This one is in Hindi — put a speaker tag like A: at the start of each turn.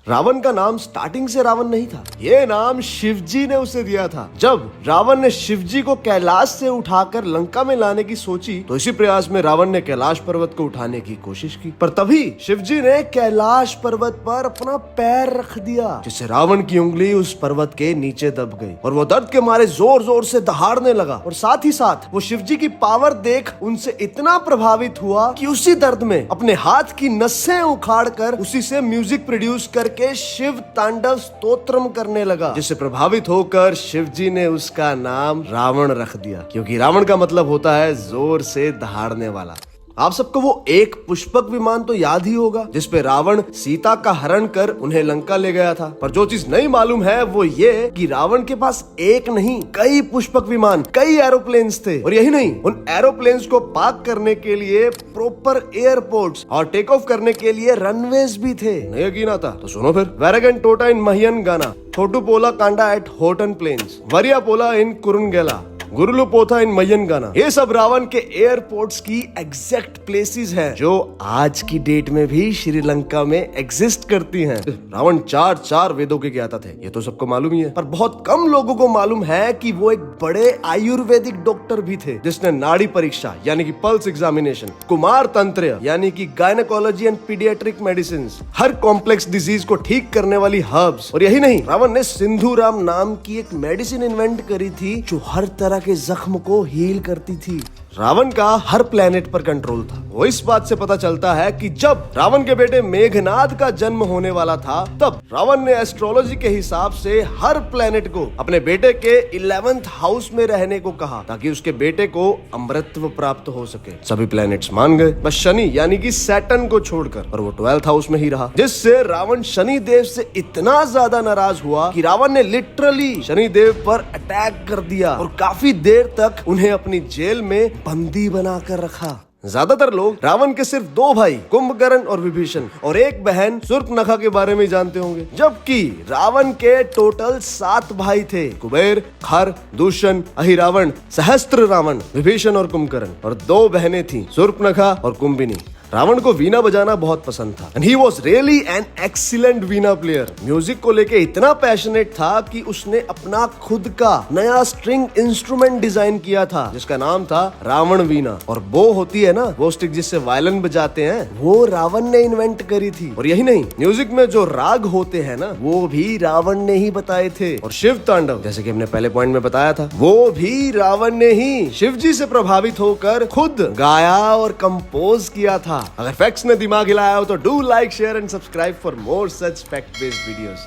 A: रावण का नाम स्टार्टिंग से रावण नहीं था, ये नाम शिवजी ने उसे दिया था। जब रावण ने शिवजी को कैलाश से उठाकर लंका में लाने की सोची तो इसी प्रयास में रावण ने कैलाश पर्वत को उठाने की कोशिश की, पर तभी शिवजी ने कैलाश पर्वत पर अपना पैर रख दिया, जिससे रावण की उंगली उस पर्वत के नीचे दब गई और वो दर्द के मारे जोर जोर से दहाड़ने लगा। और साथ ही साथ वो शिवजी की पावर देख उनसे इतना प्रभावित हुआ कि उसी दर्द में अपने हाथ की नसें उखाड़ कर उसी से म्यूजिक प्रोड्यूस करके शिव तांडव स्तोत्रम करने लगा, जिससे प्रभावित होकर शिवजी ने उसका नाम रावण रख दिया, क्योंकि रावण का मतलब होता है जोर से दहाड़ने वाला। आप सबको वो एक पुष्पक विमान तो याद ही होगा जिसपे रावण सीता का हरण कर उन्हें लंका ले गया था। पर जो चीज नहीं मालूम है वो ये कि रावण के पास एक नहीं कई पुष्पक विमान, कई एरोप्लेन्स थे। और यही नहीं, उन एरोप्लेन्स को पार्क करने के लिए प्रॉपर एयरपोर्ट्स और टेक ऑफ करने के लिए रनवेज भी थे। नहीं यकीन आता तो सुनो फिर। वेरेगन टोटा इन महियन गाना, थोटू पोला कांडा एट होटन प्लेन्स, वरिया पोला इन कुरुनगेला, गुरुलु पोथा इन मयन गाना, ये सब रावण के एयरपोर्ट्स की एग्जैक्ट प्लेसेस हैं जो आज की डेट में भी श्रीलंका में एग्जिस्ट करती हैं। रावण चार वेदों के ज्ञाता थे, ये तो सबको मालूम ही है, पर बहुत कम लोगों को मालूम है कि वो एक बड़े आयुर्वेदिक डॉक्टर भी थे जिसने नाड़ी परीक्षा यानी कि पल्स एग्जामिनेशन, कुमार तंत्र यानी कि gynaecology and paediatric medicine, her complex disease को ठीक करने वाली हर्ब्स। और यही नहीं, रावण ने सिंधुराम नाम की एक मेडिसिन इन्वेंट करी थी जो हर तरह के जख्म को हील करती थी। रावण का हर प्लेनेट पर कंट्रोल था। वो इस बात से पता चलता है कि जब रावण के बेटे मेघनाद का जन्म होने वाला था तब रावण ने एस्ट्रोलॉजी के हिसाब से हर प्लेनेट को अपने बेटे के 11th हाउस में रहने को कहा ताकि उसके बेटे को अमृतत्व प्राप्त हो सके। सभी प्लेनेट्स मान गए, बस शनि यानी कि सैटर्न को छोड़कर, और वो 12th हाउस में ही रहा, जिससे रावण शनि देव से इतना ज्यादा नाराज हुआ कि रावण ने लिटरली शनि देव पर अटैक कर दिया और काफी देर तक उन्हें अपनी जेल में बंदी बनाकर रखा। ज्यादातर लोग रावण के सिर्फ 2 भाई कुंभकर्ण और विभीषण और एक बहन शूर्पणखा के बारे में जानते होंगे, जबकि रावण के टोटल 7 भाई थे, कुबेर, खर, दूषण, अहिरावण, सहस्त्र रावण, विभीषण और कुंभकर्ण, और 2 बहनें थी, शूर्पणखा और कुंभिनी। रावण को वीणा बजाना बहुत पसंद था and he was really an excellent Veena player. Music को लेके इतना पैशनेट था कि उसने अपना खुद का नया स्ट्रिंग इंस्ट्रूमेंट डिजाइन किया था जिसका नाम था रावण वीणा। और बो होती है ना, वो स्टिक जिससे वायलिन बजाते हैं, वो रावण ने इन्वेंट करी थी। और यही नहीं, म्यूजिक में जो राग होते हैं ना, वो भी रावण ने ही बताए थे। और शिव तांडव, जैसे कि हमने पहले पॉइंट में बताया था, वो भी रावण ने ही शिवजी से प्रभावित होकर खुद गाया और कंपोज किया था। अगर फैक्ट्स ने दिमाग हिलाया हो तो do like, share and subscribe for more such fact based videos.